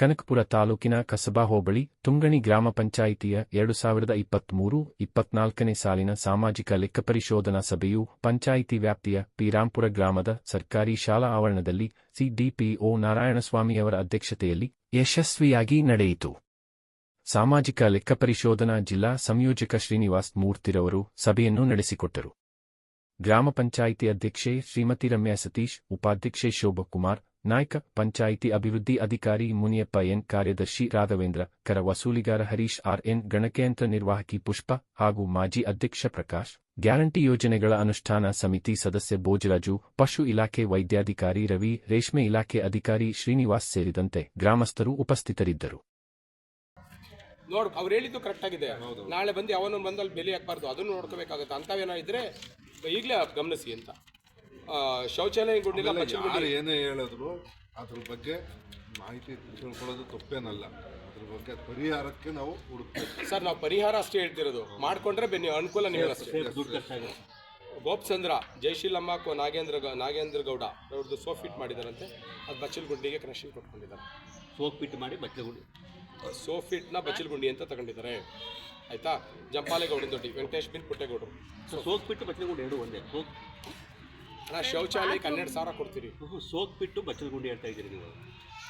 ಕನಕಪುರ ತಾಲೂಕಿನ ಕಸಬಾ ಹೋಬಳಿ ತುಂಗಣಿ ಗ್ರಾಮ ಪಂಚಾಯಿತಿಯ 2023-24ನೇ ಸಾಲಿನ ಸಾಮಾಜಿಕ ಲೆಕ್ಕಪರಿಶೋಧನಾ ಸಭೆಯು ಪಂಚಾಯಿತಿ ವ್ಯಾಪ್ತಿಯ ಪಿರಾಂಪುರ ಗ್ರಾಮದ ಸರ್ಕಾರಿ ಶಾಲಾ ಆವರಣದಲ್ಲಿ ಸಿಡಿಪಿಒ ನಾರಾಯಣಸ್ವಾಮಿಯವರ ಅಧ್ಯಕ್ಷತೆಯಲ್ಲಿ ಯಶಸ್ವಿಯಾಗಿ ನಡೆಯಿತು. ಸಾಮಾಜಿಕ ಲೆಕ್ಕಪರಿಶೋಧನಾ ಜಿಲ್ಲಾ ಸಂಯೋಜಕ ಶ್ರೀನಿವಾಸ್ ಮೂರ್ತಿರವರು ಸಭೆಯನ್ನು ನಡೆಸಿಕೊಟ್ಟರು. ಗ್ರಾಮ ಪಂಚಾಯಿತಿ ಅಧ್ಯಕ್ಷೆ ಶ್ರೀಮತಿ ರಮ್ಯಾ ಸತೀಶ್, ಉಪಾಧ್ಯಕ್ಷೆ ಶೋಭಕುಮಾರ್ ನಾಯ್ಕ, ಪಂಚಾಯಿತಿ ಅಭಿವೃದ್ಧಿ ಅಧಿಕಾರಿ ಮುನಿಯಪ್ಪ ಎನ್, ಕಾರ್ಯದರ್ಶಿ ರಾಘವೇಂದ್ರ, ಕರ ವಸೂಲಿಗಾರ ಹರೀಶ್ ಆರ್ ಎನ್, ಗಣಕಯಂತ್ರ ನಿರ್ವಾಹಕಿ ಪುಷ್ಪ ಹಾಗೂ ಮಾಜಿ ಅಧ್ಯಕ್ಷ ಪ್ರಕಾಶ್, ಗ್ಯಾರಂಟಿ ಯೋಜನೆಗಳ ಅನುಷ್ಠಾನ ಸಮಿತಿ ಸದಸ್ಯ ಭೋಜರಾಜು, ಪಶು ಇಲಾಖೆ ವೈದ್ಯಾಧಿಕಾರಿ ರವಿ, ರೇಷ್ಮೆ ಇಲಾಖೆ ಅಧಿಕಾರಿ ಶ್ರೀನಿವಾಸ್ ಸೇರಿದಂತೆ ಗ್ರಾಮಸ್ಥರು ಉಪಸ್ಥಿತರಿದ್ದರು. ಅವ್ರು ಹೇಳಿದ್ದು ಕರೆಕ್ಟ್ ಆಗಿದೆ. ನಾಳೆ ಬಂದು ಅವನು ಬಂದಲ್ಲಿ ಬೆಲೆ ಹಾಕಬಾರ್ದು, ಅದನ್ನು ನೋಡ್ಕೋಬೇಕಾಗುತ್ತೆ. ಅಂಥವೇನೋ ಇದ್ರೆ ಈಗಲೇ ಗಮನಿಸಿ ಅಂತ. ಶೌಚಾಲಯ ಗುಂಡಿಲ್ಲ, ಏನೇ ಹೇಳಿದ್ರು ಅದ್ರ ಬಗ್ಗೆ ಮಾಹಿತಿ ತಿಳ್ಕೊಳ್ಳೋದು ತಪ್ಪೇನಲ್ಲ. ಅದ್ರ ಬಗ್ಗೆ ಪರಿಹಾರಕ್ಕೆ ನಾವು ಹುಡುಕ್ಬೇಕು ಸರ್. ನಾವು ಪರಿಹಾರ ಅಷ್ಟೇ ಹೇಳ್ತಿರೋದು, ಮಾಡ್ಕೊಂಡ್ರೆ ಬೆನ್ನಿ ಅನುಕೂಲ ನೀವು ಅಷ್ಟೇ. ಗೋಪ್ಚಂದ್ರ, ಜಯಶೀಲಮ್ಮ ನಾಗೇಂದ್ರ ಗೌಡ ಅವ್ರದ್ದು ಸೋಪ್ ಫಿಟ್ ಮಾಡಿದಾರಂತೆ, ಅದು ಬಚ್ಚಲಗುಂಡಿಗೆ ಕನೆಕ್ಷನ್ ಕೊಟ್ಕೊಂಡಿದ್ದಾರೆ. ಸೋಪ್ ಫಿಟ್ ಮಾಡಿ ಬಚ್ಚಲಗುಂಡಿ ಸೋಪ್ ಫಿಟ್ನ ಬಚ್ಚಲಗುಂಡಿ ಅಂತ ತಗೊಂಡಿದ್ದಾರೆ. ಆಯ್ತಾ? ಜಂಪಾಲೇಗೌಡನ ದೊಡ್ಡಿ, ವೆಂಕಟೇಶ್ ಬಿನ್ ಪುಟ್ಟೇಗೌಡರು. ಸೋಪ್ ಫಿಟ್ಟು ಬಚ್ಚಲಗುಂಡಿ ಎರಡು ಒಂದೇ. ಅಣ್ಣ, ಶೌಚಾಲಯಕ್ಕೆ 12,000 ಕೊಡ್ತೀರಿ. ಸೋಪ್ ಫಿಟ್ಟು ಬಚ್ಚಲಗುಂಡಿ ಹೇಳ್ತಾ ಇದ್ದೀರಿ ನೀವು.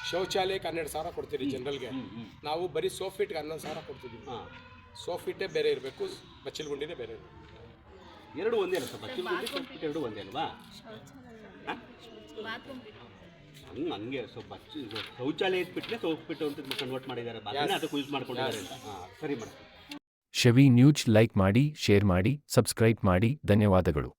ಶೌಚಾಲಯಕ್ಕೆ 12,000 ಕೊಡ್ತೀರಿ ಜನರಲ್ಗೆ. ನಾವು ಬರೀ ಸೋಪ್ ಫಿಟ್ಗೆ 11,000 ಕೊಡ್ತಿದ್ದೀವಿ. ಸೋಪ್ ಫಿಟ್ಟೇ ಬೇರೆ ಇರಬೇಕು, ಬಚ್ಚಲಗುಂಡಿನೇ ಬೇರೆ ಇರಬೇಕು. ಎರಡು ಒಂದೇ ಅಲ್ಲ ಸರ್, ಬಚ್ಚಲಗುಂಡಿ ಸೋಪ್ ಫಿಟ್ ಎರಡು ಒಂದೇ ಅಲ್ವಾ? ಹಂಗೆ ಶೌಚಾಲಯ ಬಿಟ್ಟರೆ ಸೋಪ್ ಫಿಟ್ಟು ಅಂತ ಕನ್ವರ್ಟ್ ಮಾಡಿದ್ದಾರೆ, ಅದಕ್ಕೆ ಯೂಸ್ ಮಾಡ್ಕೊಂಡಿದ್ದಾರೆ ಅಂತ. ಸರಿ ಮೇಡಮ್. ಶವಿ ನ್ಯೂಸ್ ಲೈಕ್ ಮಾಡಿ, ಶೇರ್ ಮಾಡಿ, ಸಬ್ಸ್ಕ್ರೈಬ್ ಮಾಡಿ. ಧನ್ಯವಾದಗಳು.